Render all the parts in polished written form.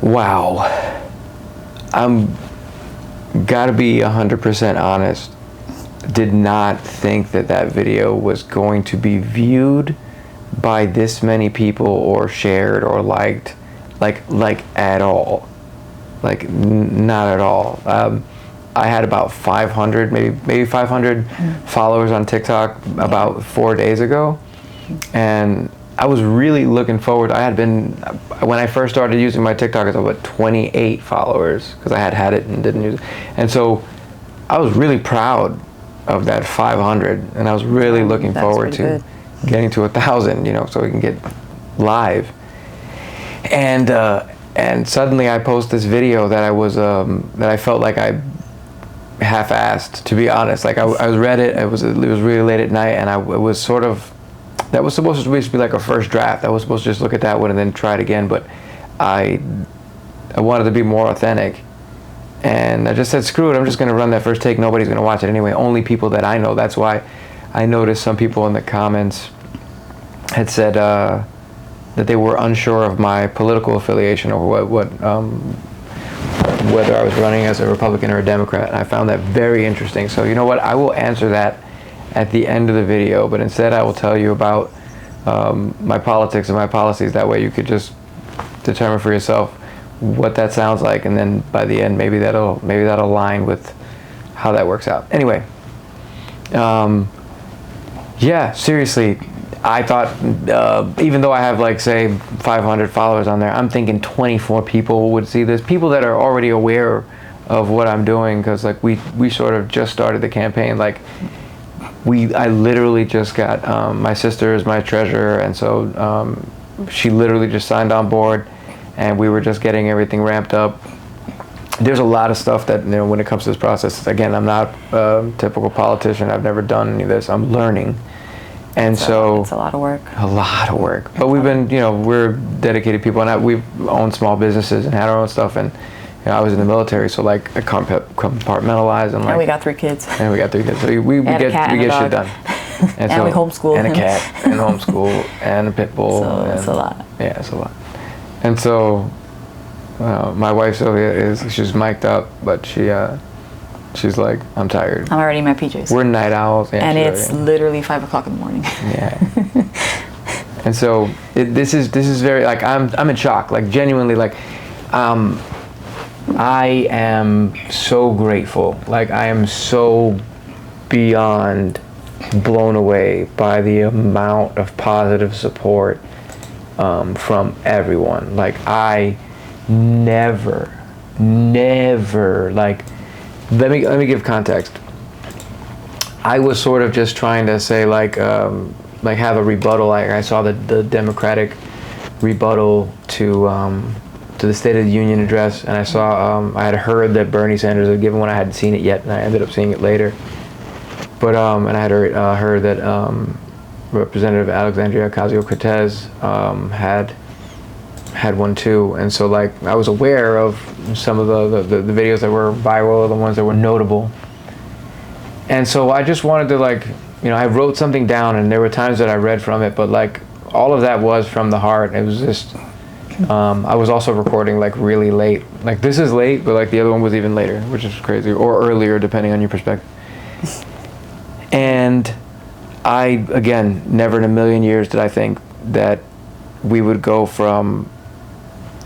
Wow. I'm gotta be 100% honest. Did not think that video was going to be viewed by this many people or shared or liked, like at all. Like not at all. I had about 500, maybe 500 followers on TikTok about 4 days ago, and I was really looking forward. I had been, when I first started using my TikTok, I was about 28 followers because I had it and didn't use it, and so I was really proud of that 500, and I was really looking forward to getting to 1,000, so we can get live. And suddenly I post this video that I felt like I half-assed, to be honest. Like I read it. It was really late at night, and it was sort of, that was supposed to be like a first draft. I was supposed to just look at that one and then try it again, but I wanted to be more authentic. And I just said, screw it, I'm just going to run that first take. Nobody's going to watch it anyway. Only people that I know. That's why I noticed some people in the comments had said that they were unsure of my political affiliation or whether I was running as a Republican or a Democrat. And I found that very interesting. So you know what? I will answer that at the end of the video, but instead I will tell you about my politics and my policies. That way you could just determine for yourself what that sounds like, and then by the end maybe that'll align with how that works out. Anyway, yeah, seriously, I thought even though I have like say 500 followers on there, I'm thinking 24 people would see this. People that are already aware of what I'm doing, because like we sort of just started the campaign. Like I literally just got my sister is my treasurer, and so she literally just signed on board. And we were just getting everything ramped up. There's a lot of stuff that, when it comes to this process, again, I'm not a typical politician. I've never done any of this. I'm learning. And it's a lot of work. A lot of work. But we've been, we're dedicated people, and we've owned small businesses and had our own stuff. And I was in the military, so like I compartmentalized. And we got 3 kids. And we got 3 kids. So we get shit done. And we homeschool and a cat, and homeschool, and a pit bull. So it's a lot. Yeah, it's a lot. And so, my wife Sylvia she's mic'd up, but she's like, I'm tired. I'm already in my PJs. We're night owls. Yeah, and it's literally 5 o'clock in the morning. Yeah. And so this is very, like, I'm in shock, like genuinely, like, I am so grateful. Like I am so beyond blown away by the amount of positive support from everyone. Like I never, like, let me give context. I was sort of just trying to say like have a rebuttal. Like I saw the Democratic rebuttal to the State of the Union address, and I saw I had heard that Bernie Sanders had given one. I hadn't seen it yet, and I ended up seeing it later. But and I had heard that Representative Alexandria Ocasio-Cortez had one too, and so like I was aware of some of the videos that were viral, the ones that were notable, and so I just wanted to like, I wrote something down, and there were times that I read from it, but like all of that was from the heart. It was just I was also recording like really late. Like this is late, but like the other one was even later, which is crazy, or earlier depending on your perspective. And I, again, never in a million years did I think that we would go from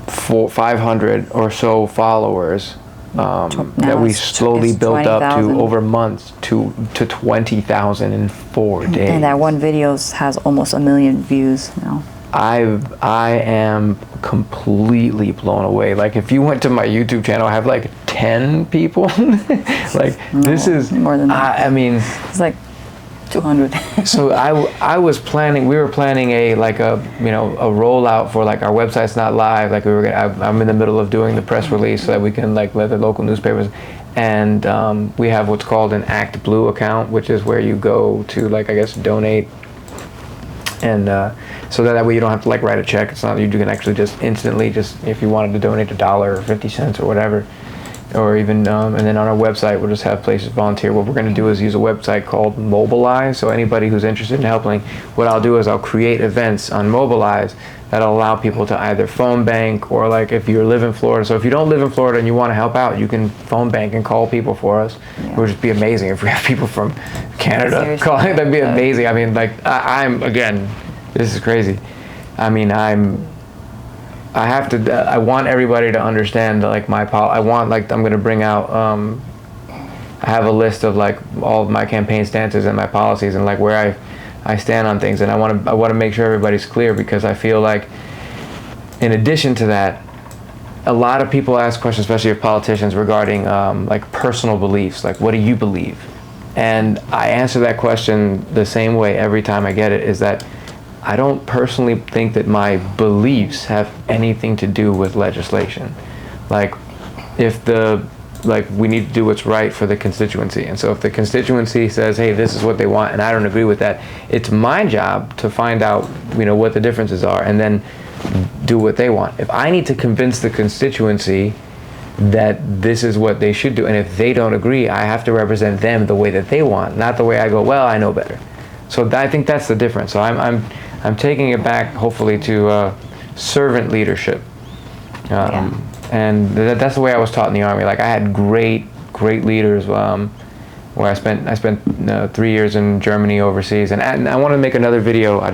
500 or so followers that we slowly built up to over months to 20,000 in 4 days. And that one video has almost 1 million views now. I am completely blown away. Like if you went to my YouTube channel, I have like 10 people. Like no, this is more than that. I mean, it's like 200. So we were planning a rollout for like our website's not live. Like I'm in the middle of doing the press release so that we can like let the local newspapers, and we have what's called an Act Blue account, which is where you go to like, I guess, donate. And so that way you don't have to like write a check. It's not, you can actually just instantly, just if you wanted to donate $1 or 50 cents or whatever, or even and then on our website we'll just have places to volunteer. What we're going to do is use a website called Mobilize. So anybody who's interested in helping, what I'll do is I'll create events on Mobilize that'll allow people to either phone bank, or like if you live in Florida. So if you don't live in Florida and you want to help out, you can phone bank and call people for us. It would just be amazing if we have people from Canada calling. That'd be amazing. I mean, like I'm again, this is crazy. I mean, I want everybody to understand, like, I'm going to bring out, I have a list of, like, all of my campaign stances and my policies and, like, where I stand on things. And I want to make sure everybody's clear, because I feel like, in addition to that, a lot of people ask questions, especially of politicians, regarding, like, personal beliefs. Like, what do you believe? And I answer that question the same way every time I get it, is that I don't personally think that my beliefs have anything to do with legislation. Like, we need to do what's right for the constituency. And so if the constituency says, hey, this is what they want, and I don't agree with that, it's my job to find out, what the differences are, and then do what they want. If I need to convince the constituency that this is what they should do, and if they don't agree, I have to represent them the way that they want, not the way I go, well, I know better. So I think that's the difference. So I'm taking it back, hopefully, to servant leadership, and that's the way I was taught in the Army. Like, I had great leaders. Where I spent 3 years in Germany overseas, and I want to make another video. I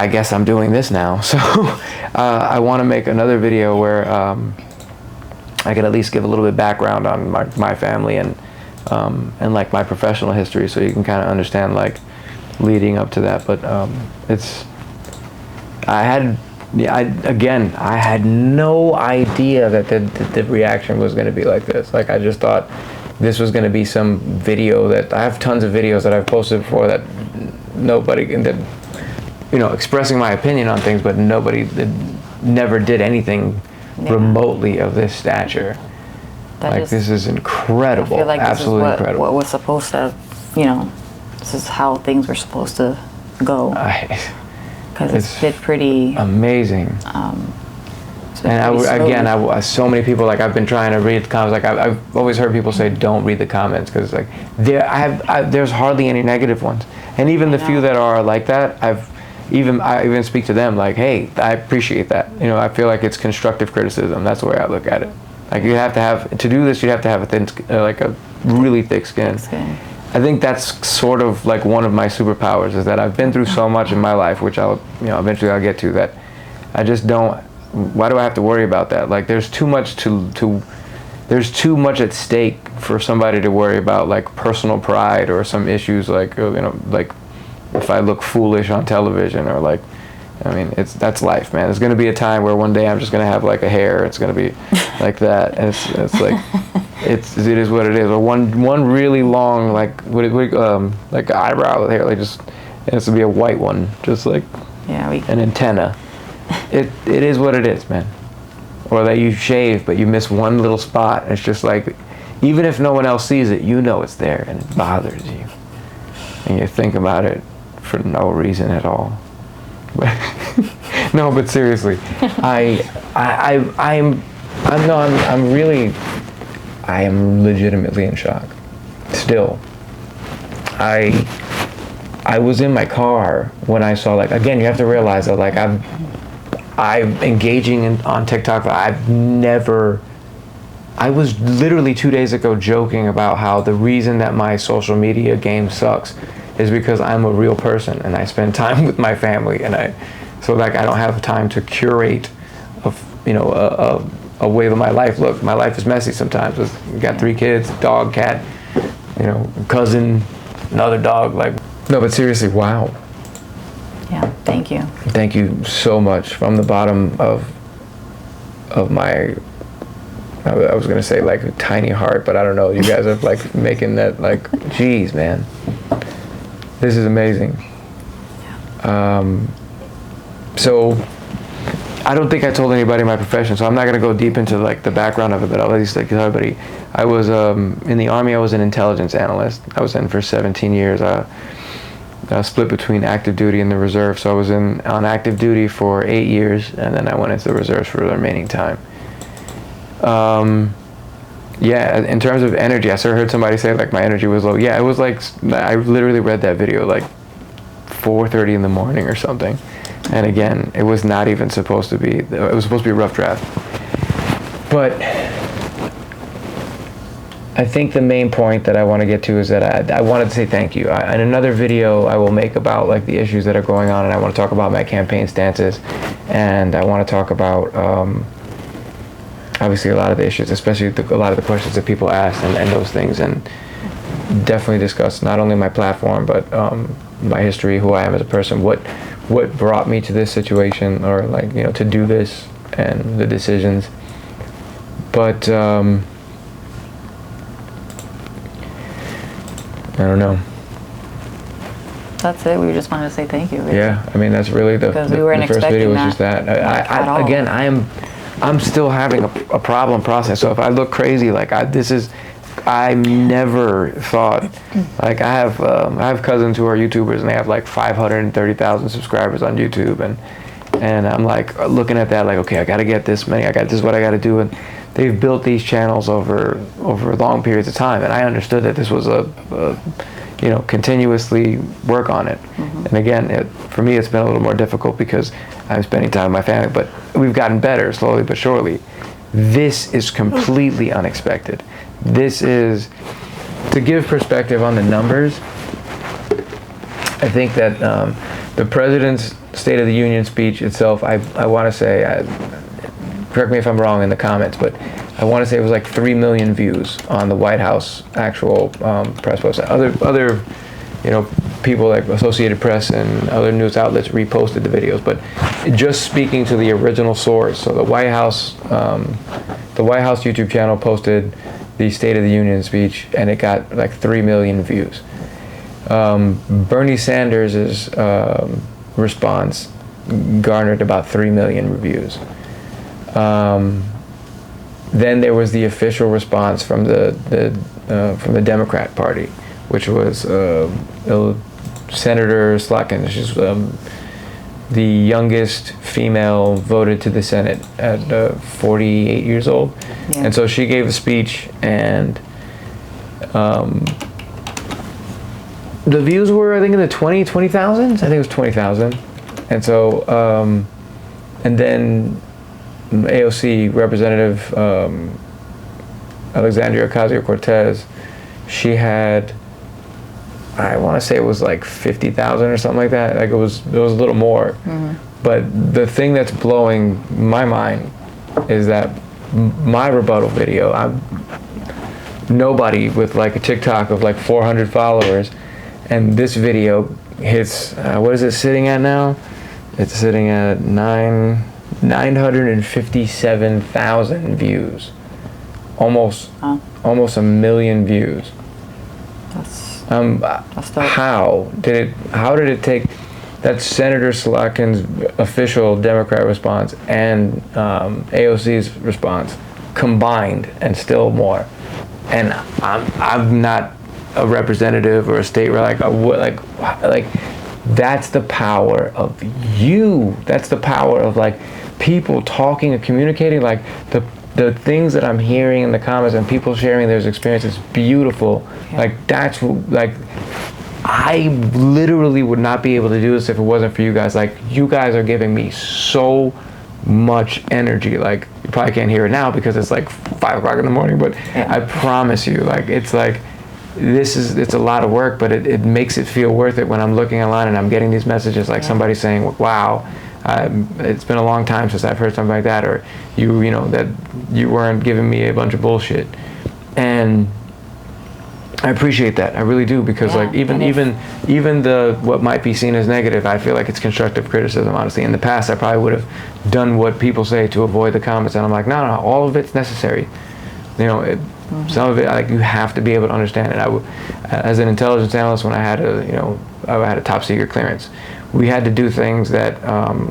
guess I'm doing this now, so I want to make another video where I could at least give a little bit of background on my family and like my professional history, so you can kind of understand, like, leading up to that. But I had no idea that the reaction was going to be like this. Like, I just thought this was going to be some video that I have tons of videos that I've posted before that nobody expressing my opinion on things, but nobody never did anything remotely of this stature. This is incredible. I feel like absolutely this is incredible. What was supposed to, this is how things were supposed to go. Because it's been pretty amazing. And so many people, like, I've been trying to read the comments. Like, I've always heard people say, don't read the comments, because, like, there's hardly any negative ones. And even the few that are like that, I even speak to them, like, hey, I appreciate that. I feel like it's constructive criticism. That's the way I look at it. Like, to do this, you have to have a really thick skin. I think that's sort of like one of my superpowers, is that I've been through so much in my life, which eventually I'll get to, that I just don't. Why do I have to worry about that? Like, there's too much there's too much at stake for somebody to worry about, like, personal pride or some issues, like, like if I look foolish on television, or like, that's life, man. There's gonna be a time where one day I'm just gonna have, like, a hair. It's gonna be like that, and it's like, it is what it is. Or one really long, like, like, eyebrow with hair, like, just, it has to be a white one, just like an antenna. It is what it is, man. Or that you shave, but you miss one little spot, and it's just like, even if no one else sees it, it's there, and it bothers you, and you think about it for no reason at all. No, but seriously, I am legitimately in shock. Still, I was in my car when I saw, like, again, you have to realize that, like, I'm engaging on TikTok. I was literally 2 days ago joking about how the reason that my social media game sucks is because I'm a real person, and I spend time with my family, and I don't have time to curate a way that my life looks. My life is messy sometimes. I've got 3 kids, dog, cat, cousin, another dog. Like, no, but seriously, wow. Yeah, thank you. Thank you so much from the bottom of my, I was gonna say, like, a tiny heart, but I don't know. You guys are, like, making that, like, geez, man. This is amazing. So I don't think I told anybody my profession, so I'm not going to go deep into, like, the background of it, but I'll at least, like, tell everybody. I was in the Army. I was an intelligence analyst. I was in for 17 years. Split between active duty and the reserve. So I was on active duty for 8 years, and then I went into the reserves for the remaining time. Yeah, in terms of energy, I sort of heard somebody say like my energy was low. Yeah, it was like I literally read that video like 4:30 in the morning or something, and again, it was not even supposed to be. It was supposed to be a rough draft, but I think the main point that I want to get to is that I wanted to say thank you. In another video I will make about like the issues that are going on, and I want to talk about my campaign stances, and I want to talk about obviously a lot of the issues, especially a lot of the questions that people ask and those things, and definitely discuss not only my platform but my history, who I am as a person, what brought me to this situation, or like, you know, to do this, and the decisions. But I don't know. That's it. We just wanted to say thank you. Really. Yeah, I mean that's really the first video was just that. Again, I'm still having a problem process. So if I look crazy, like I never thought, like I have cousins who are YouTubers and they have like 530,000 subscribers on YouTube, and I'm like looking at that like, okay, I got to get this many. This is what I got to do, and they've built these channels over long periods of time, and I understood that this was you know, continuously work on it. Mm-hmm. And again, for me, it's been a little more difficult because I'm spending time with my family, but we've gotten better slowly but surely. This is completely unexpected. This is, to give perspective on the numbers, I think that the President's State of the Union speech itself, I want to say, correct me if I'm wrong in the comments, but I want to say it was like 3 million views on the White House actual press website. Other, you know, people like Associated Press and other news outlets reposted the videos, but just speaking to the original source, so the White House YouTube channel posted the State of the Union speech, and it got like 3 million views. Bernie Sanders' response garnered about 3 million views. Then there was the official response from the Democrat Party, which was Senator Slotkin. She's the youngest female voted to the Senate at 48 years old. Yeah. And so she gave a speech, and the views were, I think, in the 20,000s. I think it was 20,000. And so, and then AOC Representative Alexandria Ocasio-Cortez, she had, I want to say it was like 50,000 or something like that. Like it was a little more. Mm-hmm. But the thing that's blowing my mind is that my rebuttal video, nobody with like a TikTok of like 400 followers, and this video hits, what is it sitting at now? It's sitting at 957,000 views, almost a million views. That's how did it take? That's Senator Slotkin's official Democrat response and AOC's response combined, and still more. And I'm not a representative or a state rep, like that's the power of you. That's the power of like people talking and communicating. Like the things that I'm hearing in the comments and people sharing their experiences, beautiful. Yeah. Like that's like I literally would not be able to do this if it wasn't for you guys. Like you guys are giving me so much energy. Like you probably can't hear it now because it's like 5 o'clock in the morning, but yeah. I promise you, like it's like it's a lot of work, but it makes it feel worth it when I'm looking online and I'm getting these messages like somebody saying, wow, it's been a long time since I've heard something like that, or you know that you weren't giving me a bunch of bullshit. And I appreciate that. I really do, because like even the what might be seen as negative, I feel like it's constructive criticism, honestly. In the past I probably would have done what people say to avoid the comments, and I'm like, no, all of it's necessary. You know, some of it, like, you have to be able to understand it. As an intelligence analyst, when I had a top secret clearance, we had to do things that,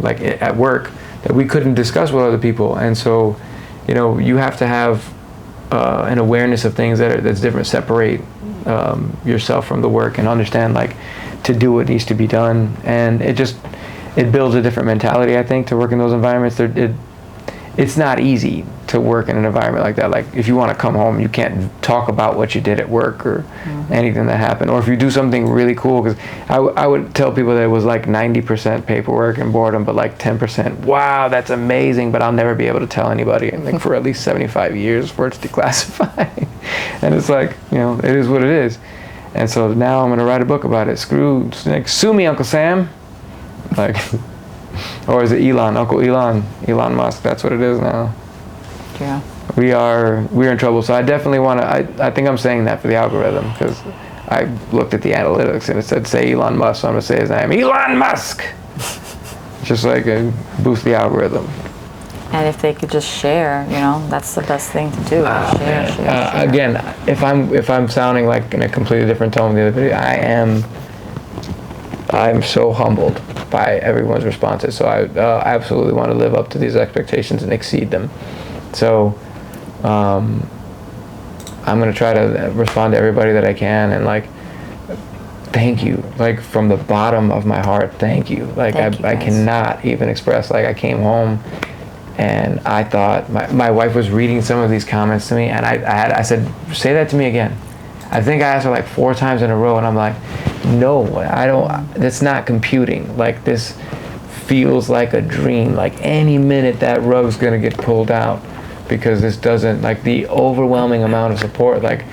like at work, that we couldn't discuss with other people. And so, you know, you have to have an awareness of things that's different. Separate yourself from the work and understand, like, to do what needs to be done. And it builds a different mentality, I think, to work in those environments. It's not easy to work in an environment like that. Like if you want to come home, you can't talk about what you did at work or anything that happened. Or if you do something really cool, because I would tell people that it was like 90% paperwork and boredom, but like 10%, wow, that's amazing, but I'll never be able to tell anybody, and like for at least 75 years before it's declassified. And it's like, you know, it is what it is. And so now I'm going to write a book about it. Like, sue me, Uncle Sam. Like, or is it Uncle Elon Musk? That's what it is now. Yeah. We're in trouble. So I definitely want to. I think I'm saying that for the algorithm, because I looked at the analytics and it said say Elon Musk, so I'm gonna say his name, Elon Musk. Just like boost the algorithm. And if they could just share, you know, that's the best thing to do. Share. Again, if I'm sounding like in a completely different tone than the other video, I'm so humbled by everyone's responses. So I absolutely want to live up to these expectations and exceed them. So I'm going to try to respond to everybody that I can, and like, thank you, like from the bottom of my heart, thank you. Like I cannot even express, like I came home and I thought, my wife was reading some of these comments to me, and I said, say that to me again. I think I asked her like 4 times in a row, and I'm like, no, I don't, that's not computing. Like this feels like a dream. Like any minute that rug's gonna get pulled out, because this doesn't, like the overwhelming amount of support. Like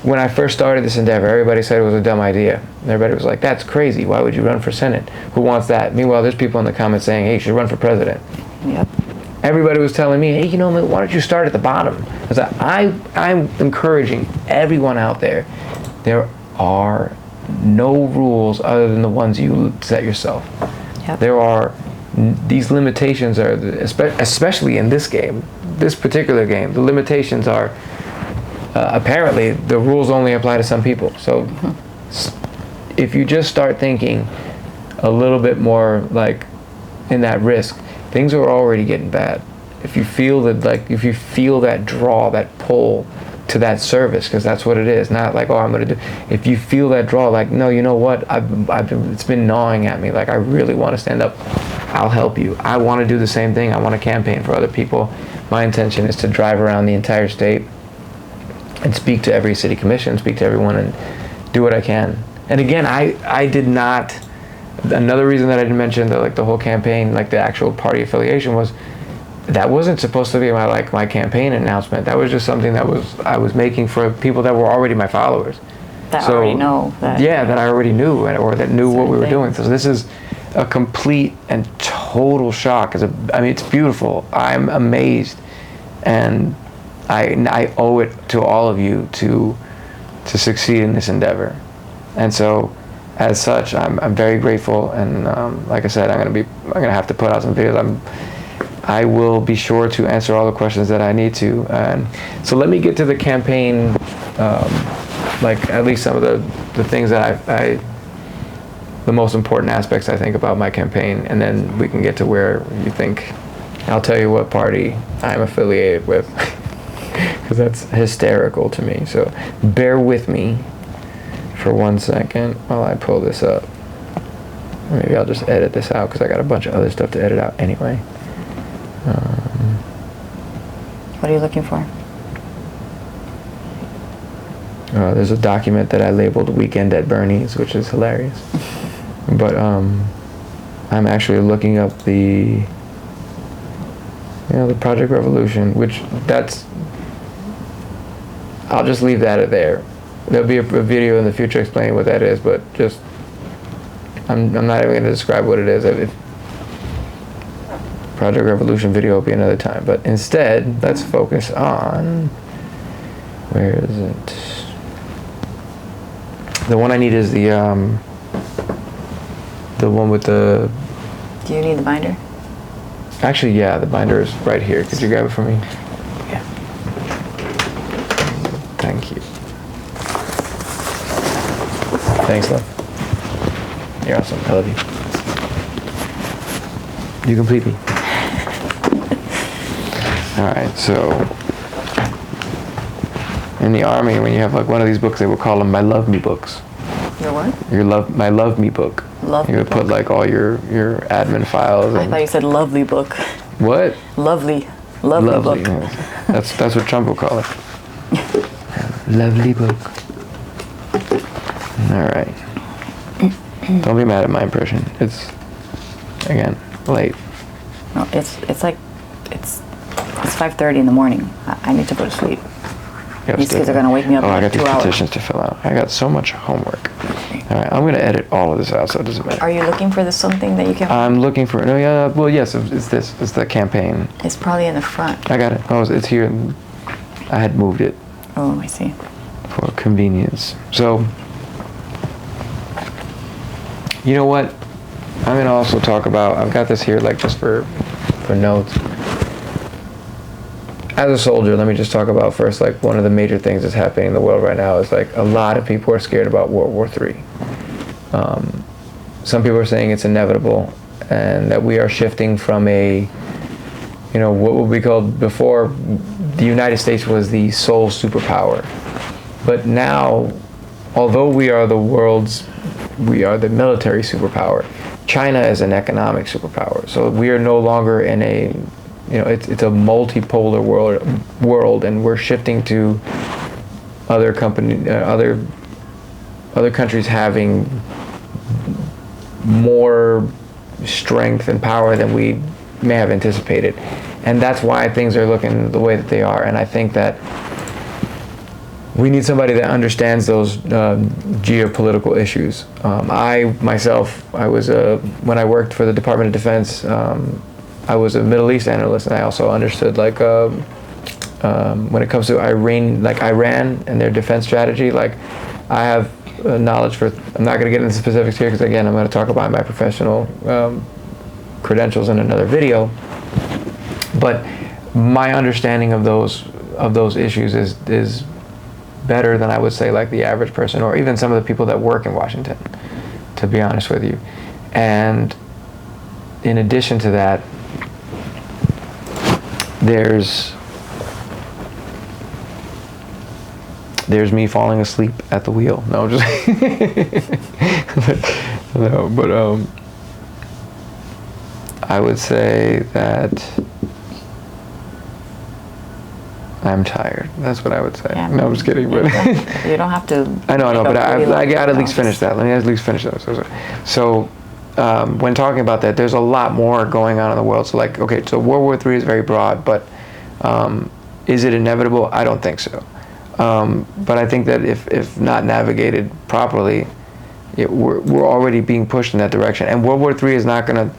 when I first started this endeavor, everybody said it was a dumb idea. Everybody was like, that's crazy, why would you run for Senate? Who wants that? Meanwhile, there's people in the comments saying, hey, you should run for president. Yep. Everybody was telling me, hey, you know, why don't you start at the bottom? I was like, I'm encouraging everyone out there. There are no rules other than the ones you set yourself. Yep. There are, these limitations are, especially in this game, this particular game, the limitations are, apparently the rules only apply to some people. So if you just start thinking a little bit more like in that risk, things are already getting bad. If you feel that, like, if you feel that draw, that pull to that service, because that's what it is, not like, oh, I'm gonna do. If you feel that draw, like, no, you know what? It's been gnawing at me. Like, I really want to stand up. I'll help you. I want to do the same thing. I want to campaign for other people. My intention is to drive around the entire state and speak to every city commission, speak to everyone, and do what I can. And again, I did not. Another reason that I didn't mention the whole campaign, like the actual party affiliation, was that wasn't supposed to be my campaign announcement. That was just something that I was making for people that were already my followers. That already know that. Yeah, that I already knew, or that knew what we were doing. So this is a complete and total shock. I mean, it's beautiful. I'm amazed, and I owe it to all of you to succeed in this endeavor. And so, as such, I'm very grateful, and like I said, I'm gonna have to put out some videos. I will be sure to answer all the questions that I need to. And so let me get to the campaign, like at least some of the things that the most important aspects I think about my campaign, and then we can get to where you think. I'll tell you what party I'm affiliated with, because that's hysterical to me. So bear with me for 1 second while I pull this up. Maybe I'll just edit this out, because I got a bunch of other stuff to edit out anyway. What are you looking for? There's a document that I labeled Weekend at Bernie's, which is hilarious. But I'm actually looking up the Project Revolution, which I'll just leave that there. There'll be a video in the future explaining what that is, but just I'm not even going to describe what it is. Project Revolution video will be another time, but instead let's focus on, where is it? The one I need is the one with the. Do you need the binder? Actually, yeah, the binder is right here. Could you grab it for me? Yeah. Thank you. Thanks, love. You're awesome. I love you. You complete me. All right, so in the Army, when you have like one of these books, they would call them my love me books. Your what? My love me book. Love you me would put book. like all your admin files. I thought you said lovely book. What? Lovely. Lovely book. Yes. That's what Trump will call it. Lovely book. All right. Don't be mad at my impression. It's, again, late. No, it's 5:30 in the morning. I need to go to sleep. These kids are gonna wake me up in I got 2 these hours. petitions to fill out. I got so much homework. All right, I'm gonna edit all of this out, so it doesn't matter. Are you looking for something that you can? I'm looking for. No, yeah. Well, yes. It's this. It's the campaign. It's probably in the front. I got it. Oh, it's here. I had moved it Oh, I see. for convenience. So, you know what? I'm gonna also talk about. I've got this here, like just for notes. As a soldier, let me just talk about first, like one of the major things that's happening in the world right now is like a lot of people are scared about World War III. Some people are saying it's inevitable and that we are shifting from what would be called before, the United States was the sole superpower. But now, although we are the military superpower, China is an economic superpower. So we are no longer in it's a multipolar world, and we're shifting to other countries having more strength and power than we may have anticipated, and that's why things are looking the way that they are. And I think that we need somebody that understands those geopolitical issues. I was when I worked for the Department of Defense. I was a Middle East analyst, and I also understood when it comes to Iran and their defense strategy. Like, I have knowledge for. I'm not going to get into specifics here because again, I'm going to talk about my professional credentials in another video. But my understanding of those issues is better than I would say like the average person or even some of the people that work in Washington, to be honest with you. And in addition to that, there's me falling asleep at the wheel. No, just no, but I would say that I'm tired. That's what I would say. Yeah, no, I'm just kidding. But you don't have to. I know, but I gotta at least finish that. Let me at least finish that. So when talking about that, there's a lot more going on in the world. So so World War III is very broad, but is it inevitable? I don't think so. But I think that if not navigated properly, we're already being pushed in that direction. And World War III is not going to.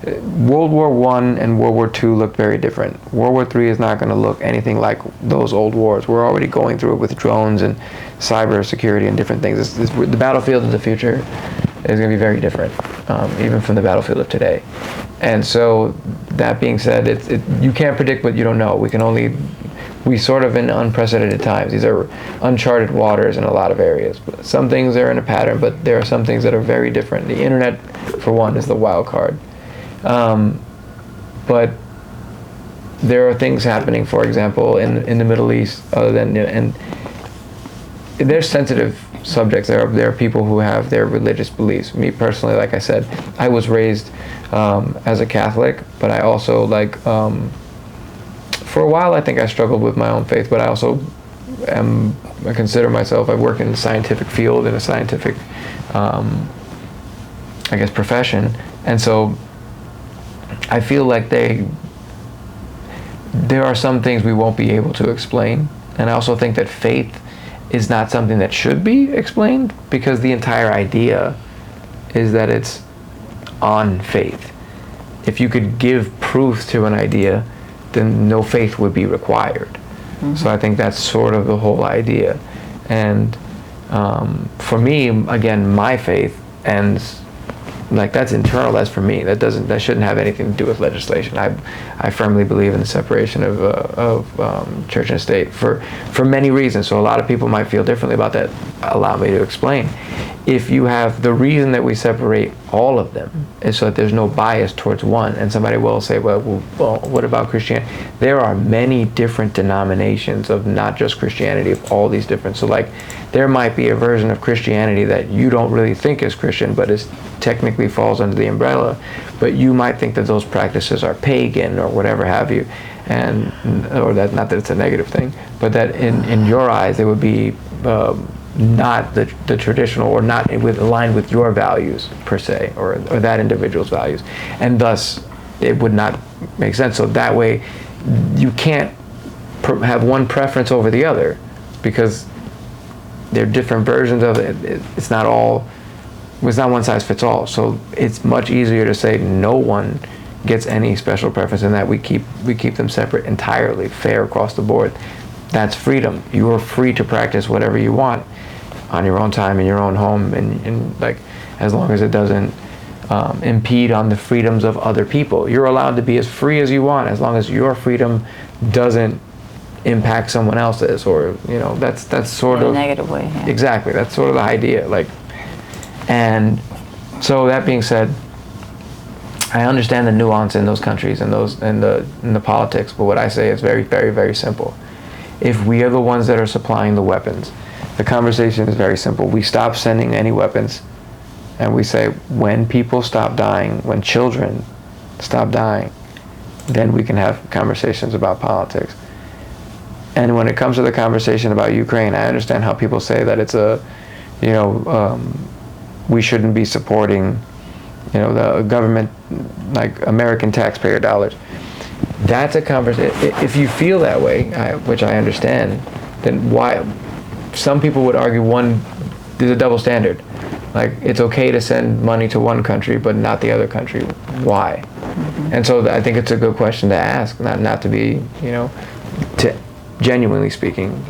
World War I and World War II look very different. World War III is not going to look anything like those old wars. We're already going through it with drones and cyber security and different things. The battlefield of the future is going to be very different, even from the battlefield of today. And so, that being said, you can't predict what you don't know. We sort of in unprecedented times. These are uncharted waters in a lot of areas. Some things are in a pattern, but there are some things that are very different. The internet, for one, is the wild card. But there are things happening, for example, in the Middle East, and there's sensitive subjects. There are people who have their religious beliefs. Me personally, like I said, I was raised as a Catholic, but I also for a while I think I struggled with my own faith, but I also I consider myself, I work in the scientific field, in a scientific profession, and so I feel like there are some things we won't be able to explain, and I also think that faith is not something that should be explained, because the entire idea is that it's on faith. If you could give proof to an idea, then no faith would be required. Mm-hmm. So I think that's sort of the whole idea. And for me, again, my faith ends, that's internal. That's for me. That shouldn't have anything to do with legislation. I firmly believe in the separation of church and state for many reasons. So a lot of people might feel differently about that. Allow me to explain. if you have the reason that we separate all of them is so that there's no bias towards one. And somebody will say, well, what about Christianity? There are many different denominations of not just Christianity, of all these different. So like there might be a version of Christianity that you don't really think is Christian, but is technically falls under the umbrella. But you might think that those practices are pagan or whatever have you. And or that, not that it's a negative thing, but that in your eyes it would be not the traditional, or not aligned with your values per se, or that individual's values, and thus it would not make sense. So that way you can't have one preference over the other, because they're different versions of it. It's not one size fits all. So it's much easier to say no one gets any special preference, and that we keep them separate entirely, fair across the board. That's freedom. You are free to practice whatever you want on your own time in your own home, and like as long as it doesn't impede on the freedoms of other people. You're allowed to be as free as you want as long as your freedom doesn't impact someone else's, or that's sort of in a negative way. Yeah. Exactly, that's sort of the idea. Like, and so that being said, I understand the nuance in those countries and in the politics, but what I say is very, very, very simple. If we are the ones that are supplying the weapons, the conversation is very simple. We stop sending any weapons, and we say, when people stop dying, when children stop dying, then we can have conversations about politics. And when it comes to the conversation about Ukraine, I understand how people say that it's we shouldn't be supporting, the government, like American taxpayer dollars. That's a conversation. If you feel that way, which I understand, then why? Some people would argue there's a double standard. Like, it's okay to send money to one country but not the other country. Why? Mm-hmm. And so I think it's a good question to ask, not to be, to genuinely speaking,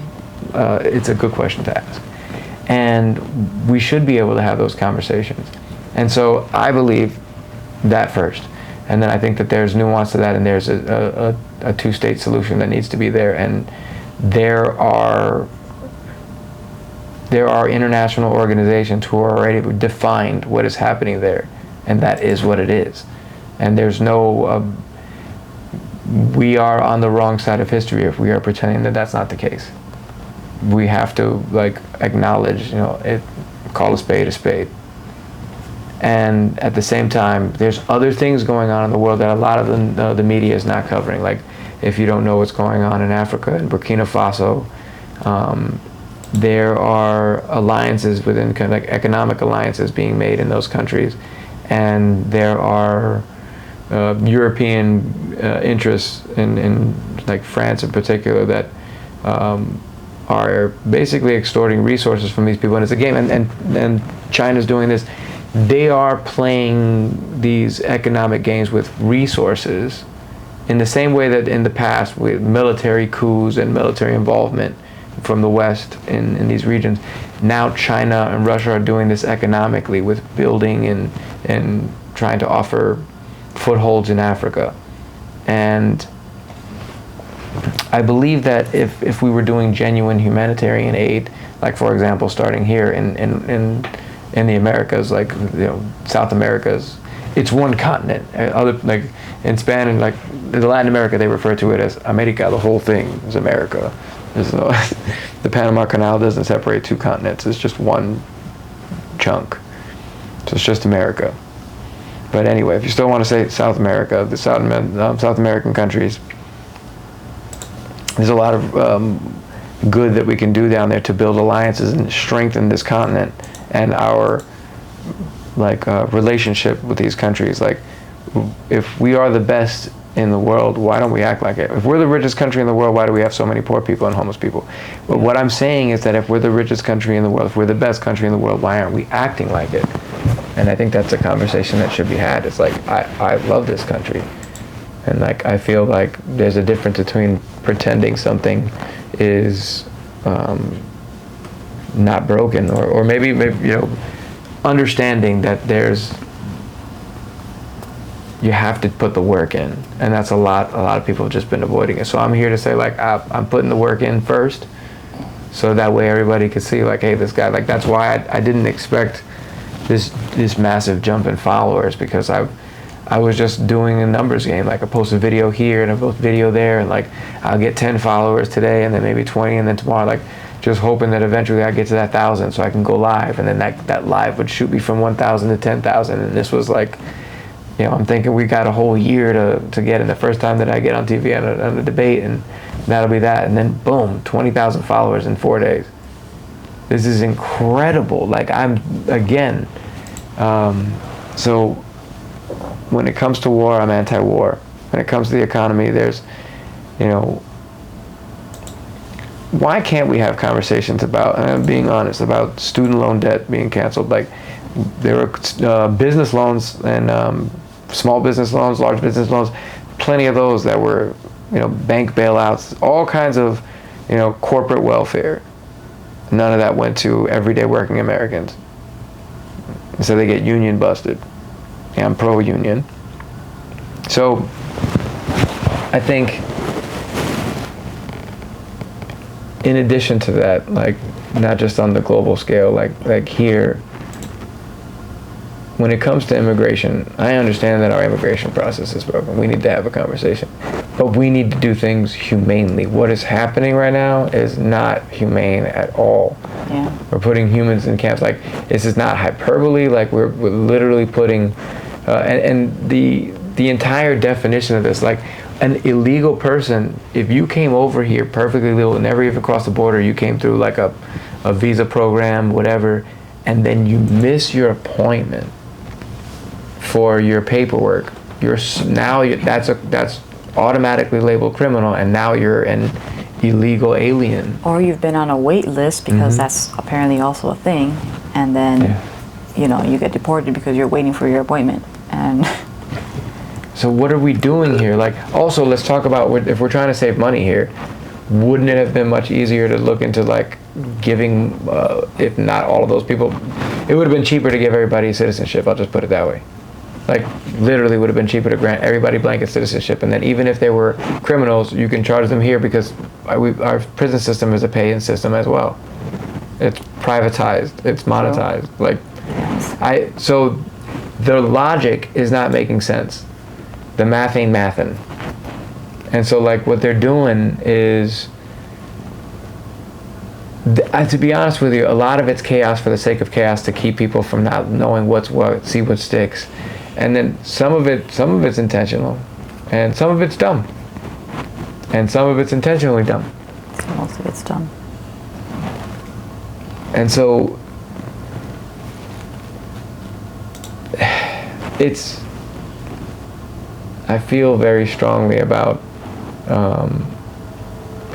it's a good question to ask. And we should be able to have those conversations. And so I believe that first. And then I think that there's nuance to that, and there's a two-state solution that needs to be there. And there are international organizations who are already defined what is happening there, and that is what it is. And there's no we are on the wrong side of history if we are pretending that that's not the case. We have to acknowledge, call a spade a spade. And at the same time, there's other things going on in the world that a lot of the media is not covering. Like, if you don't know what's going on in Africa, in Burkina Faso, there are alliances within economic alliances being made in those countries, and there are European interests in like France in particular that are basically extorting resources from these people, and it's a game. And China's doing this. They are playing these economic games with resources in the same way that in the past with military coups and military involvement from the West in these regions. Now China and Russia are doing this economically with building and trying to offer footholds in Africa. And I believe that if we were doing genuine humanitarian aid, like for example starting here in the Americas, like South Americas, it's one continent. Other like in Spanish, like in Latin America, they refer to it as America. The whole thing is America. So, the Panama Canal doesn't separate two continents. It's just one chunk. So it's just America. But anyway, if you still want to say South America, the South American countries, there's a lot of good that we can do down there to build alliances and strengthen this continent and our relationship with these countries. Like, if we are the best in the world, why don't we act like it? If we're the richest country in the world, why do we have so many poor people and homeless people? But what I'm saying is that if we're the richest country in the world, if we're the best country in the world, why aren't we acting like it? And I think that's a conversation that should be had. It's like, I love this country. And I feel like there's a difference between pretending something is not broken, or maybe understanding that you have to put the work in, and that's a lot of people have just been avoiding it. So I'm here to say I'm putting the work in first, so that way everybody could see like, hey, this guy, like that's why I didn't expect this massive jump in followers, because I was just doing a numbers game. Like I post a video here and I post a video there, and like I'll get 10 followers today and then maybe 20, and then tomorrow, like just hoping that eventually I get to that 1,000 so I can go live, and then that live would shoot me from 1,000 to 10,000. And this was like, you know, I'm thinking we got a whole year to get in. The first time that I get on TV on a debate, and that'll be that. And then boom, 20,000 followers in 4 days. This is incredible. Like I'm, again, so when it comes to war, I'm anti-war. When it comes to the economy, there's, you know, why can't we have conversations about, and I'm being honest, about student loan debt being canceled? Like there were business loans and small business loans, large business loans, plenty of those that were, you know, bank bailouts, all kinds of, you know, corporate welfare. None of that went to everyday working Americans. So they get union busted. Yeah, I'm pro-union. So I think in addition to that, like not just on the global scale, like here, when it comes to immigration, I understand that our immigration process is broken. We need to have a conversation. But we need to do things humanely. What is happening right now is not humane at all. Yeah. We're putting humans in camps. Like, this is not hyperbole. Like, we're literally putting, and the entire definition of this, like, an illegal person, if you came over here perfectly legal, never even crossed the border, you came through like a visa program, whatever, and then you miss your appointment for your paperwork, that's automatically labeled criminal, and now you're an illegal alien. Or you've been on a wait list, because that's apparently also a thing, and then you know, you get deported because you're waiting for your appointment. And so what are we doing here? Like, also, let's talk about, if we're trying to save money here, wouldn't it have been much easier to look into like giving, if not all of those people, it would have been cheaper to give everybody citizenship, I'll just put it that way. Like, literally would have been cheaper to grant everybody blanket citizenship, and then even if they were criminals, you can charge them here, because our prison system is a pay-in system as well. It's privatized, it's monetized. Like, so the logic is not making sense. The math ain't mathin'. And so like what they're doing is, to be honest with you, a lot of it's chaos for the sake of chaos, to keep people from not knowing what's what, see what sticks. And then some of it's intentional, and some of it's dumb, and some of it's intentionally dumb. So most of it's dumb. And so I feel very strongly about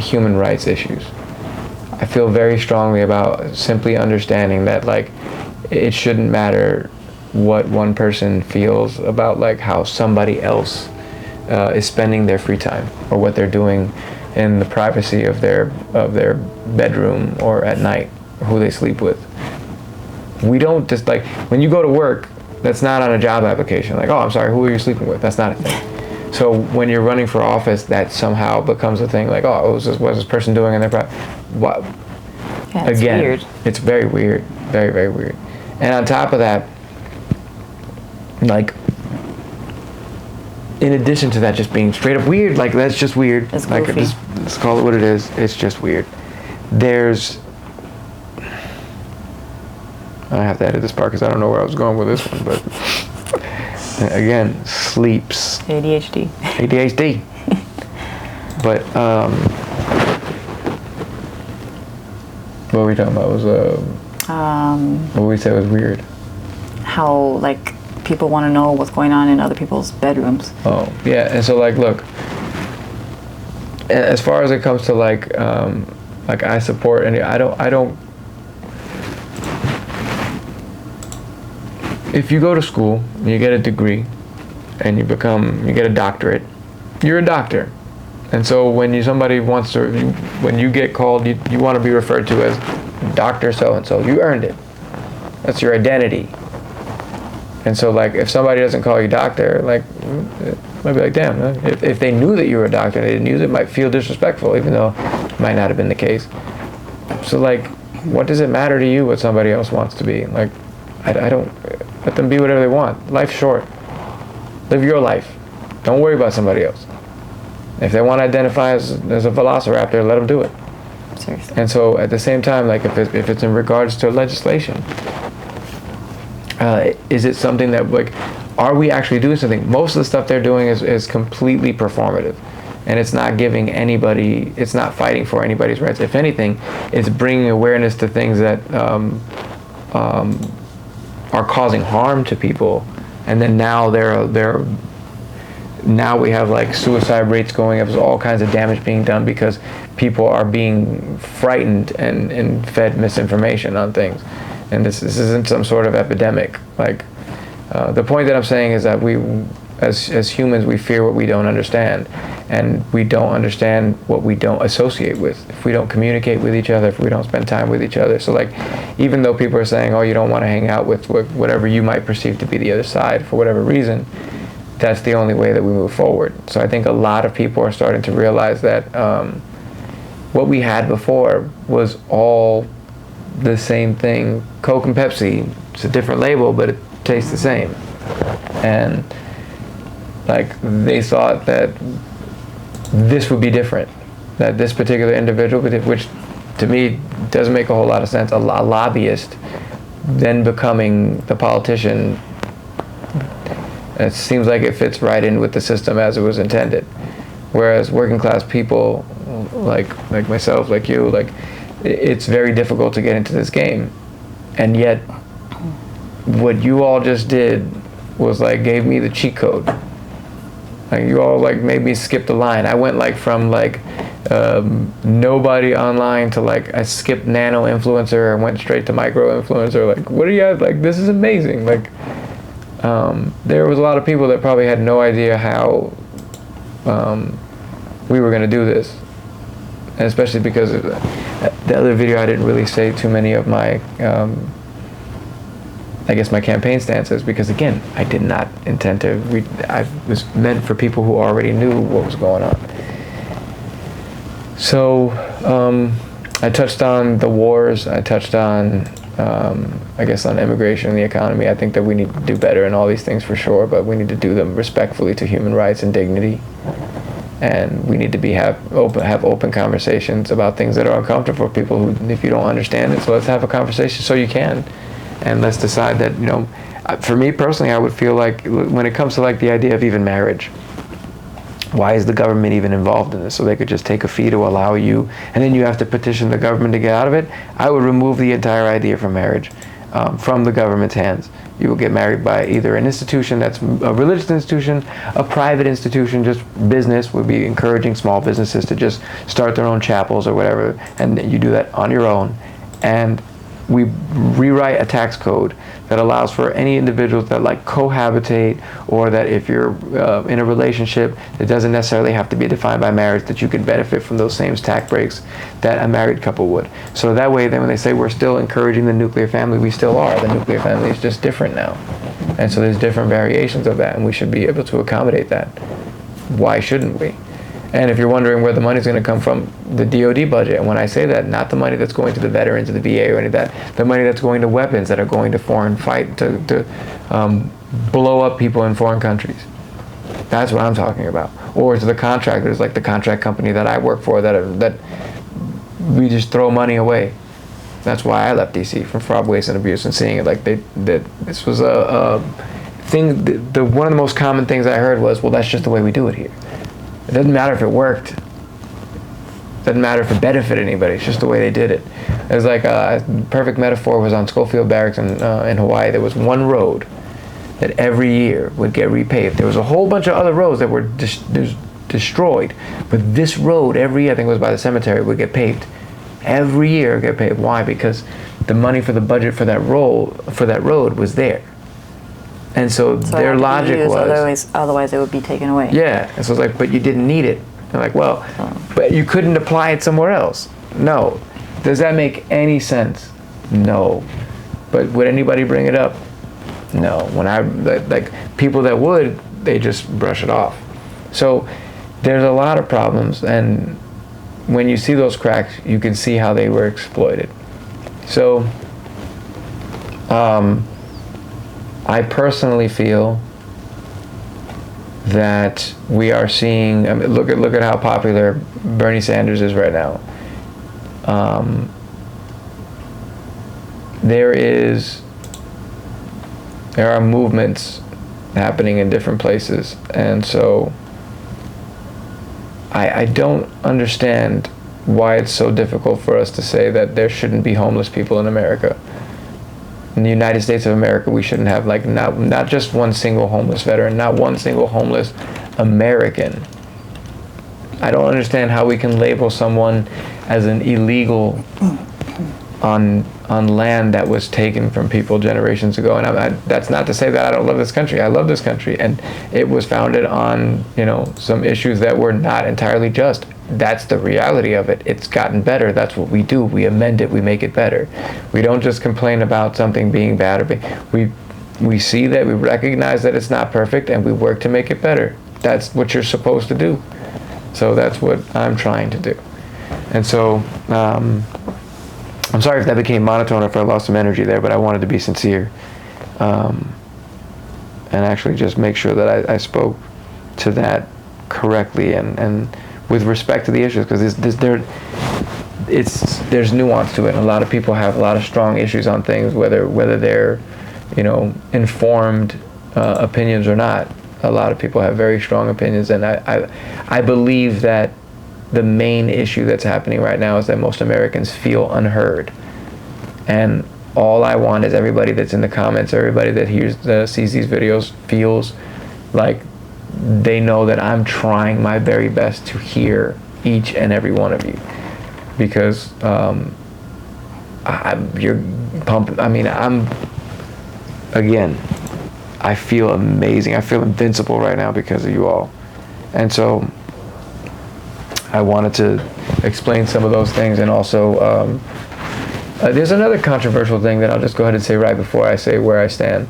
human rights issues. I feel very strongly about simply understanding that, like, it shouldn't matter what one person feels about like how somebody else is spending their free time, or what they're doing in the privacy of their bedroom or at night, or who they sleep with. We don't just, like, when you go to work, that's not on a job application. Like, oh, I'm sorry, who are you sleeping with? That's not a thing. So when you're running for office, that somehow becomes a thing. Like, oh, what's this person doing in their private? What? Yeah, it's Again, weird. It's very weird, very, very weird. And on top of that, like, in addition to that just being straight up weird, like, that's just weird. It's like, goofy. let's call it what it is. It's just weird. There's, I have to edit this part because I don't know where I was going with this one, but again, sleeps. ADHD. ADHD. But what were we talking about? Was what we said was weird. How, like, people want to know what's going on in other people's bedrooms. Oh, yeah. And so, like, look, as far as it comes to like I support, and I don't. If you go to school, you get a degree, and you get a doctorate, you're a doctor. And so when when you get called, you want to be referred to as Dr. So-and-so. You earned it. That's your identity. And so, like, if somebody doesn't call you doctor, like, it might be like, damn, if they knew that you were a doctor and they didn't use it, it might feel disrespectful, even though it might not have been the case. So like, what does it matter to you what somebody else wants to be? Like, I don't, let them be whatever they want. Life's short. Live your life. Don't worry about somebody else. If they want to identify as a velociraptor, let them do it. Seriously. And so at the same time, like if it's in regards to legislation, is it something that, like, are we actually doing something? Most of the stuff they're doing is completely performative. And it's not giving anybody, it's not fighting for anybody's rights. If anything, it's bringing awareness to things that are causing harm to people. And then now now we have like suicide rates going up, there's all kinds of damage being done because people are being frightened and fed misinformation on things. And this isn't some sort of epidemic. Like, the point that I'm saying is that we, as humans, we fear what we don't understand, and we don't understand what we don't associate with. If we don't communicate with each other, if we don't spend time with each other. So like, even though people are saying, oh, you don't want to hang out with whatever you might perceive to be the other side for whatever reason, that's the only way that we move forward. So I think a lot of people are starting to realize that what we had before was all the same thing. Coke and Pepsi, it's a different label, but it tastes the same. And like, they thought that this would be different, that this particular individual, which to me doesn't make a whole lot of sense, a lobbyist then becoming the politician, it seems like it fits right in with the system as it was intended. Whereas working class people like myself, like you, like, it's very difficult to get into this game. And yet what you all just did was like gave me the cheat code. Like, you all like made me skip the line. I went like from like nobody online to like, I skipped nano influencer and went straight to micro influencer. Like, what are you guys, like, this is amazing. Like, there was a lot of people that probably had no idea how we were going to do this. And especially because of the other video, I didn't really say too many of my, I guess, my campaign stances, because again, I did not intend to I was meant for people who already knew what was going on. So I touched on the wars, I touched on I guess on immigration and the economy. I think that we need to do better in all these things for sure, but we need to do them respectfully to human rights and dignity. And we need to have open conversations about things that are uncomfortable for people who, if you don't understand it, so let's have a conversation so you can. And let's decide that, you know, for me personally, I would feel like when it comes to like the idea of even marriage, why is the government even involved in this? So they could just take a fee to allow you, and then you have to petition the government to get out of it. I would remove the entire idea from marriage from the government's hands. You will get married by either an institution that's a religious institution, a private institution, just business would be encouraging small businesses to just start their own chapels or whatever, and you do that on your own. And we rewrite a tax code that allows for any individuals that like cohabitate, or that if you're in a relationship, it doesn't necessarily have to be defined by marriage, that you could benefit from those same tax breaks that a married couple would. So that way, then when they say we're still encouraging the nuclear family, we still are. The nuclear family is just different now. And so there's different variations of that, and we should be able to accommodate that. Why shouldn't we? And if you're wondering where the money's going to come from, the DOD budget. And when I say that, not the money that's going to the veterans of the VA or any of that, the money that's going to weapons that are going to foreign fight, to blow up people in foreign countries. That's what I'm talking about. Or to the contractors, like the contract company that I work for, that we just throw money away. That's why I left DC, from fraud, waste, and abuse, and seeing it like that this was a thing. One of the most common things I heard was, well, that's just the way we do it here. It doesn't matter if it worked. It doesn't matter if it benefited anybody. It's just the way they did it. It was like a perfect metaphor was on Schofield Barracks in Hawaii. There was one road that every year would get repaved. There was a whole bunch of other roads that were destroyed, but this road every year, I think it was by the cemetery, would get paved. Every year get paved. Why? Because the money for the budget for that road was there. And so their logic was, otherwise it would be taken away. Yeah, and so it's like, but you didn't need it. They're like, well, but you couldn't apply it somewhere else. No. Does that make any sense? No. But would anybody bring it up? No. When like people that would, they just brush it off. So there's a lot of problems, and when you see those cracks, you can see how they were exploited. So I personally feel that we are seeing, I mean, look at how popular Bernie Sanders is right now. There are movements happening in different places, and so I don't understand why it's so difficult for us to say that there shouldn't be homeless people in America. In the United States of America, we shouldn't have, like, not just one single homeless veteran, not one single homeless American. I don't understand how we can label someone as an illegal on land that was taken from people generations ago. And that's not to say that I don't love this country. I love this country, and it was founded on, you know, some issues that were not entirely just. That's the reality of it. It's gotten better. That's what we do. We amend it. We make it better. We don't just complain about something being bad, or we see that, we recognize that it's not perfect, and we work to make it better. That's what you're supposed to do. So that's what I'm trying to do. And so I'm sorry if that became monotone or if I lost some energy there, but I wanted to be sincere and actually just make sure that I spoke to that correctly and with respect to the issues, because there's nuance to it. And a lot of people have a lot of strong issues on things, whether they're, you know, informed opinions or not. A lot of people have very strong opinions, and I believe that the main issue that's happening right now is that most Americans feel unheard. And all I want is everybody that's in the comments, everybody that sees these videos, feels like they know that I'm trying my very best to hear each and every one of you. Because you're pumping, again, I feel amazing. I feel invincible right now because of you all. And so I wanted to explain some of those things, and also there's another controversial thing that I'll just go ahead and say right before I say where I stand.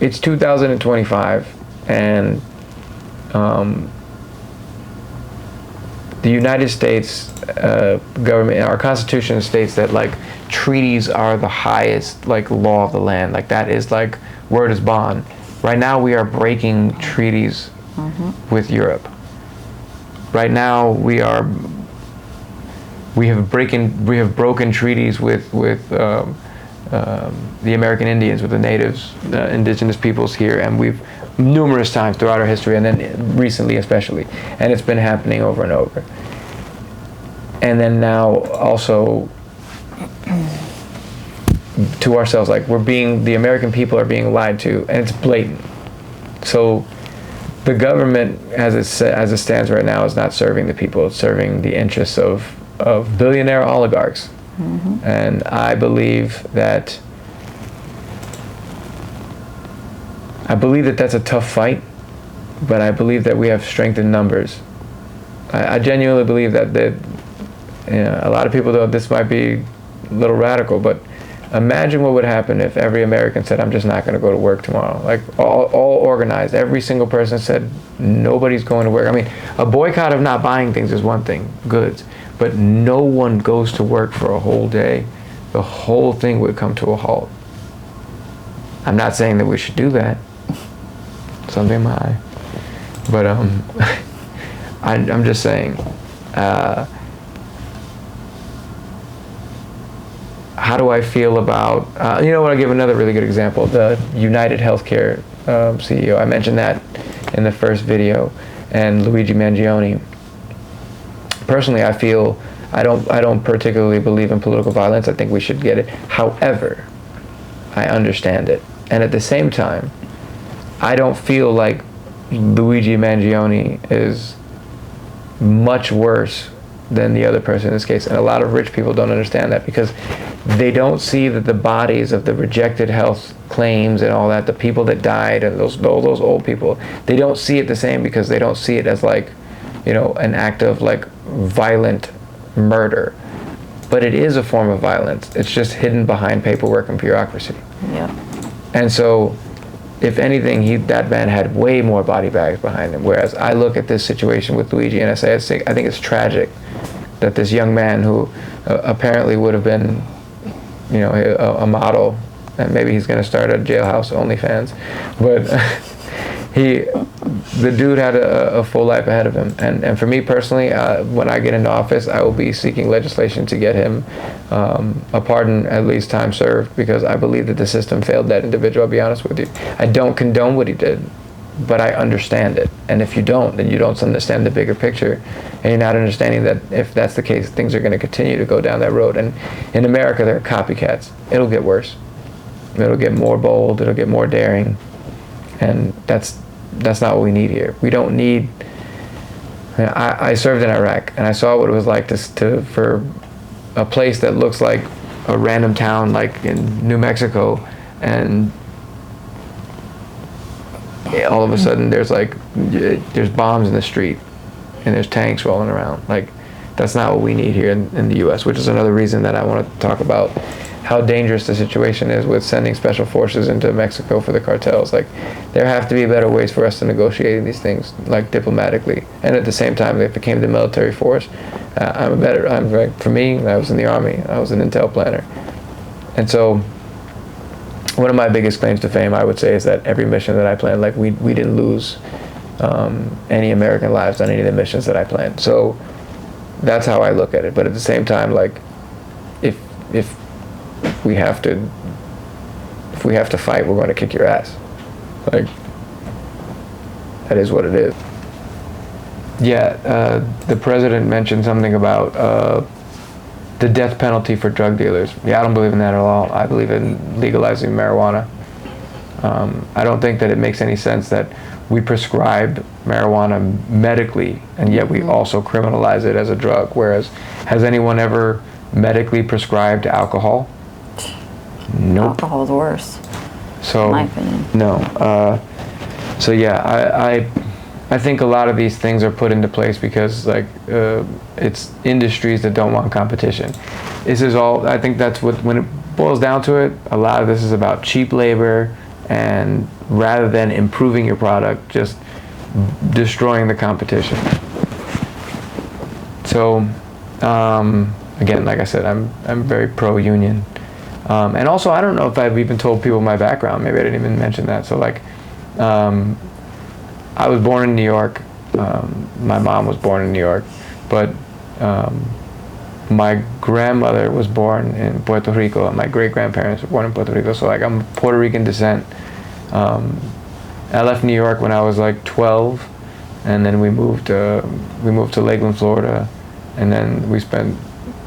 It's 2025, and the United States government, our Constitution states that, like, treaties are the highest, like, law of the land. Like, that is, like, word is bond. Right now we are breaking treaties with Europe. Right now we have broken treaties with the American Indians, with the natives, the indigenous peoples here, and we've numerous times throughout our history, and then recently especially, and it's been happening over and over. And then now also to ourselves, like, the American people are being lied to, and it's blatant. So the government, as it stands right now, is not serving the people. It's serving the interests of billionaire oligarchs. And I believe that that's a tough fight, but I believe that we have strength in numbers. I genuinely believe that you know, a lot of people, though, this might be a little radical, but imagine what would happen if every American said, I'm just not going to go to work tomorrow. Like, all organized. Every single person said, nobody's going to work. I mean, a boycott of not buying things is one thing, goods, but no one goes to work for a whole day. The whole thing would come to a halt. I'm not saying that we should do that. Something in my eye. But I'm just saying, how do I feel about, you know what, I'll give another really good example, the United Healthcare CEO. I mentioned that in the first video, and Luigi Mangione. Personally, I feel, I don't particularly believe in political violence. I think we should get it. However, I understand it. And at the same time, I don't feel like Luigi Mangione is much worse than the other person in this case. And a lot of rich people don't understand that, because they don't see that the bodies of the rejected health claims and all that, the people that died and those old people, they don't see it the same, because they don't see it as, like, you know, an act of, like, violent murder. But it is a form of violence. It's just hidden behind paperwork and bureaucracy. Yeah. And so, if anything, that man had way more body bags behind him. Whereas I look at this situation with Luigi and I think it's tragic that this young man who apparently would have been, you know, a model, and maybe he's going to start a Jailhouse OnlyFans, but the dude had a full life ahead of him. And for me personally, when I get into office, I will be seeking legislation to get him a pardon, at least time served, because I believe that the system failed that individual. I'll be honest with you. I don't condone what he did, but I understand it. And if you don't, then you don't understand the bigger picture. And you're not understanding that if that's the case, things are going to continue to go down that road. And in America, there are copycats. It'll get worse. It'll get more bold. It'll get more daring. And that's not what we need here. We don't need... I served in Iraq, and I saw what it was like for a place that looks like a random town like in New Mexico, and all of a sudden there's bombs in the street and there's tanks rolling around. Like, that's not what we need here in the US, which is another reason that I want to talk about how dangerous the situation is with sending special forces into Mexico for the cartels. Like, there have to be better ways for us to negotiate these things, like diplomatically. And at the same time, it became the military force. For me, I was in the Army. I was an intel planner. And so one of my biggest claims to fame, I would say, is that every mission that I planned, like, we didn't lose any American lives on any of the missions that I planned. So that's how I look at it. But at the same time, like, if we have to fight, we're going to kick your ass. Like, that is what it is. Yeah, the president mentioned something about the death penalty for drug dealers. Yeah, I don't believe in that at all. I believe in legalizing marijuana. I don't think that it makes any sense that we prescribe marijuana medically and yet we also criminalize it as a drug. Whereas, has anyone ever medically prescribed alcohol? Nope. Alcohol is worse, so, in my opinion. No. So yeah, I think a lot of these things are put into place because, like, it's industries that don't want competition. This is all, I think that's what, when it boils down to it, a lot of this is about cheap labor, and rather than improving your product, just destroying the competition. So, again, like I said, I'm very pro-union. And also, I don't know if I've even told people my background. Maybe I didn't even mention that. So, like, I was born in New York. My mom was born in New York, but my grandmother was born in Puerto Rico, and my great-grandparents were born in Puerto Rico. So, like, I'm Puerto Rican descent. I left New York when I was like 12, and then we moved to Lakeland, Florida, and then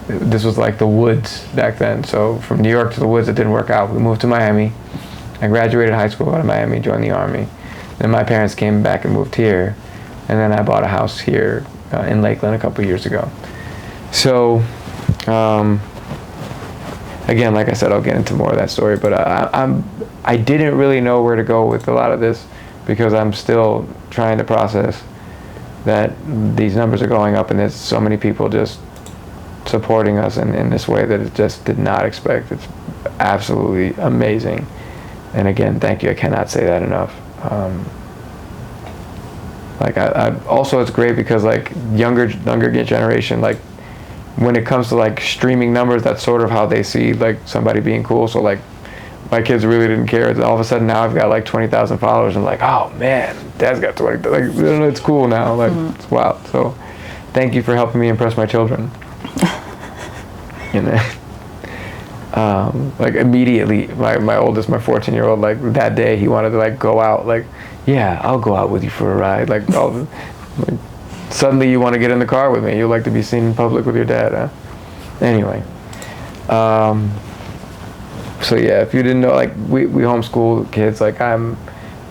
this was like the woods back then. So from New York to the woods, it didn't work out. We moved to Miami. I graduated high school out of Miami, joined the Army. Then my parents came back and moved here, and then I bought a house here in Lakeland a couple years ago. So, again, like I said, I'll get into more of that story, but I didn't really know where to go with a lot of this because I'm still trying to process that these numbers are going up and there's so many people just supporting us in this way that it just did not expect. It's absolutely amazing. And again, thank you. I cannot say that enough. Like, I also, it's great because, like, younger generation, like, when it comes to, like, streaming numbers, that's sort of how they see, like, somebody being cool. So, like, my kids really didn't care. All of a sudden now I've got like 20,000 followers and like, oh man, Dad's got 20. Like, it's cool now. Like, it's wild. So thank you for helping me impress my children. You know, like, immediately my oldest, my 14-year-old, like, that day he wanted to, like, go out. Like, yeah, I'll go out with you for a ride. Like, suddenly you want to get in the car with me. You like to be seen in public with your dad, huh? Anyway. So yeah, if you didn't know, like, we homeschool kids. Like,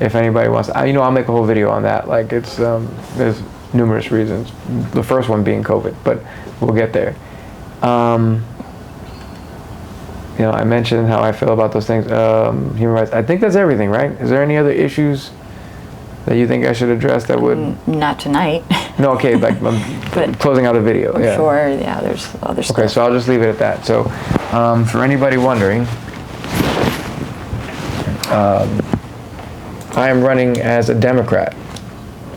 if anybody wants, I'll make a whole video on that. Like, it's there's numerous reasons. The first one being COVID, but we'll get there. I mentioned how I feel about those things. Human rights. I think that's everything, right? Is there any other issues that you think I should address that would? Not tonight. No, okay, like, I'm closing out a video. I'm sure, yeah, there's other stuff. Okay, so I'll just leave it at that. So, for anybody wondering, I am running as a Democrat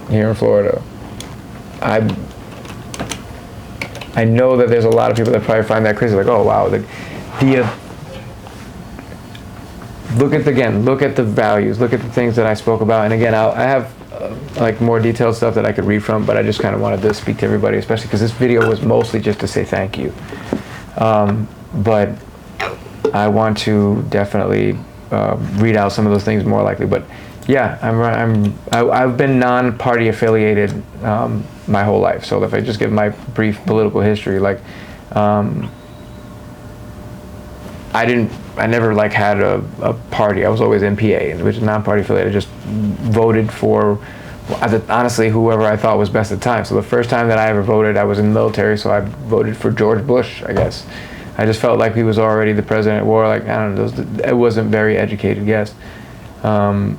here in Florida. I know that there's a lot of people that probably find that crazy, like, oh wow, look at the values, look at the things that I spoke about, and again, I have like more detailed stuff that I could read from, but I just kind of wanted to speak to everybody, especially because this video was mostly just to say thank you. But I want to definitely read out some of those things more likely. But yeah, I've been non-party affiliated my whole life. So if I just give my brief political history, like I never like had a party. I was always NPA, which is non-party affiliated. I just voted for, honestly, whoever I thought was best at the time. So the first time that I ever voted, I was in the military, so I voted for George Bush, I guess. I just felt like he was already the president. Or like, I don't know, it wasn't very educated guess. And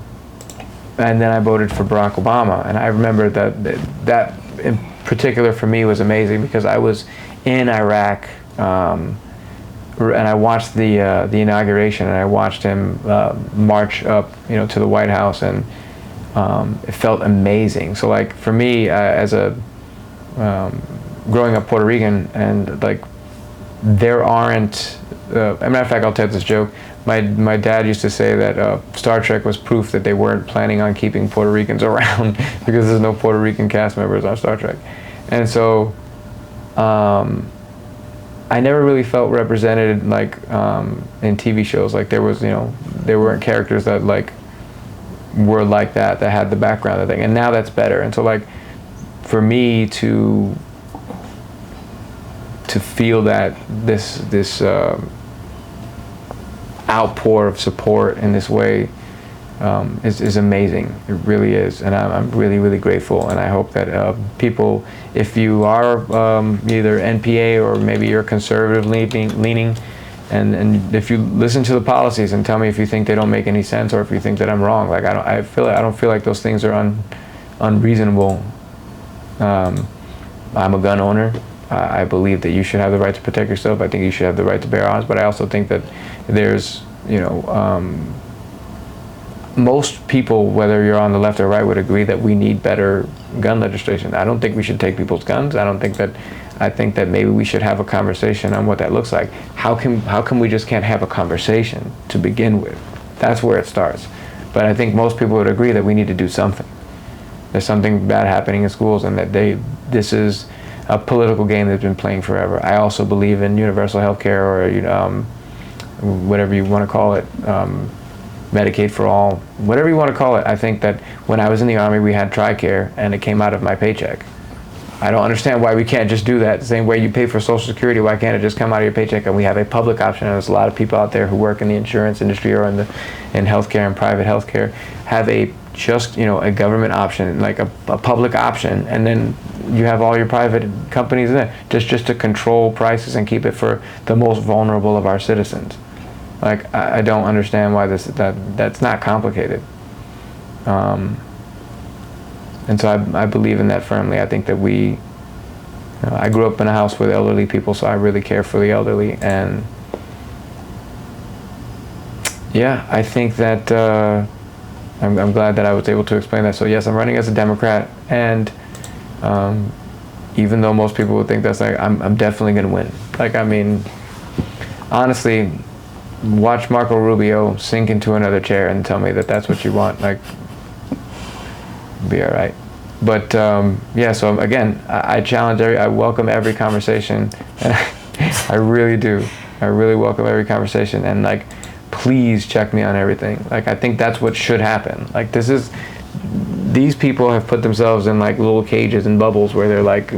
then I voted for Barack Obama, and I remember that in particular for me was amazing because I was in Iraq. And I watched the inauguration, and I watched him march up, to the White House, and it felt amazing. So, like for me, as a growing up Puerto Rican, and like there aren't. As a matter of fact, I'll tell this joke. My dad used to say that Star Trek was proof that they weren't planning on keeping Puerto Ricans around because there's no Puerto Rican cast members on Star Trek, and so. I never really felt represented like in TV shows. Like there was, there weren't characters that like were like that had the background of the thing. And now that's better. And so like for me to feel that this outpour of support in this way is amazing. It really is, and I'm really, really grateful. And I hope that people, if you are either NPA or maybe you're conservative leaning, and if you listen to the policies and tell me if you think they don't make any sense or if you think that I'm wrong, like I don't feel like those things are unreasonable. I'm a gun owner. I believe that you should have the right to protect yourself. I think you should have the right to bear arms, but I also think that there's most people, whether you're on the left or right, would agree that we need better gun legislation. I don't think we should take people's guns. I think that maybe we should have a conversation on what that looks like. How come we just can't have a conversation to begin with? That's where it starts. But I think most people would agree that we need to do something. There's something bad happening in schools, and that this is a political game that's been playing forever. I also believe in universal health care, or whatever you want to call it. Medicaid for all, whatever you want to call it. I think that when I was in the Army, we had TRICARE, and it came out of my paycheck. I don't understand why we can't just do that. The same way you pay for Social Security, why can't it just come out of your paycheck? And we have a public option, and there's a lot of people out there who work in the insurance industry or in healthcare and private healthcare have a government option, like a public option, and then you have all your private companies in there just to control prices and keep it for the most vulnerable of our citizens. Like, I don't understand why that's not complicated. And so I believe in that firmly. I think that I grew up in a house with elderly people, so I really care for the elderly. And yeah, I think that I'm glad that I was able to explain that. So yes, I'm running as a Democrat, and even though most people would think that's like, I'm definitely going to win. Like, I mean, honestly, watch Marco Rubio sink into another chair and tell me that that's what you want. Like, be all right. But yeah, so again, I challenge I welcome every conversation, and I really do. I really welcome every conversation, and like, please check me on everything. Like, I think that's what should happen. Like, these people have put themselves in like little cages and bubbles where they're like,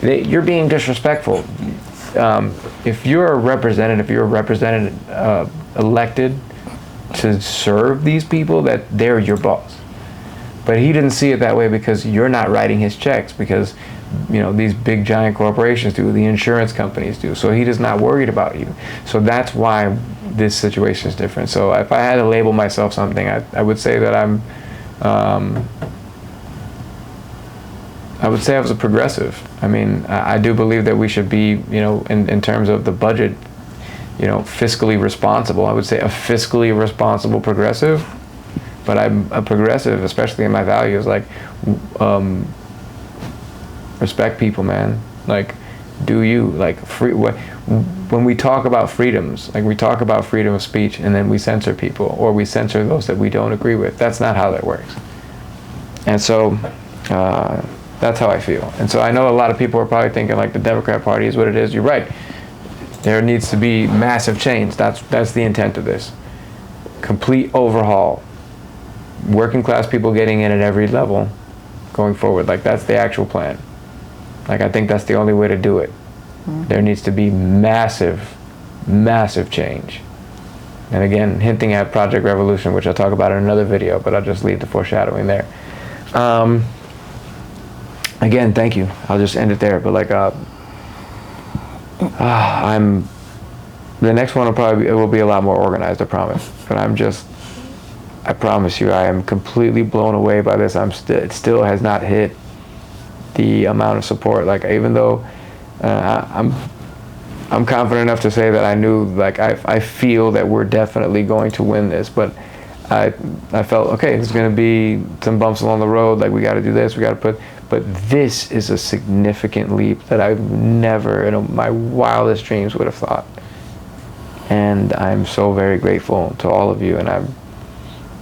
you're being disrespectful. If you're a representative, elected to serve these people, that they're your boss. But he didn't see it that way because you're not writing his checks, because these big giant corporations do, the insurance companies do. So he is not worried about you. So that's why this situation is different. So if I had to label myself something, I would say that I would say I was a progressive. I mean, I do believe that we should be, in terms of the budget, fiscally responsible. I would say a fiscally responsible progressive, but I'm a progressive, especially in my values. Like, respect people, man. Like, do you. Like, when we talk about freedoms, like we talk about freedom of speech and then we censor people, or we censor those that we don't agree with. That's not how that works. And so that's how I feel. And so I know a lot of people are probably thinking like the Democrat Party is what it is. You're right. There needs to be massive change. That's the intent of this. Complete overhaul. Working class people getting in at every level going forward. Like, that's the actual plan. Like, I think that's the only way to do it. There needs to be massive, massive change. And again, hinting at Project Revolution, which I'll talk about in another video, but I'll just leave the foreshadowing there. Again, thank you. I'll just end it there. But like, the next one it will be a lot more organized, I promise. But I promise you, I am completely blown away by this. It still has not hit the amount of support. Like, even though I'm confident enough to say that I knew, like, I feel that we're definitely going to win this, but I felt, okay, there's going to be some bumps along the road, like we got to do this, but this is a significant leap that I've never in my wildest dreams would have thought. And I'm so very grateful to all of you, and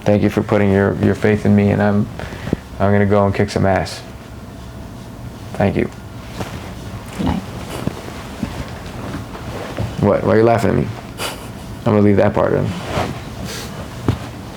thank you for putting your faith in me, and I'm going to go and kick some ass. Thank you. Good night. What? Why are you laughing at me? I'm going to leave that part in.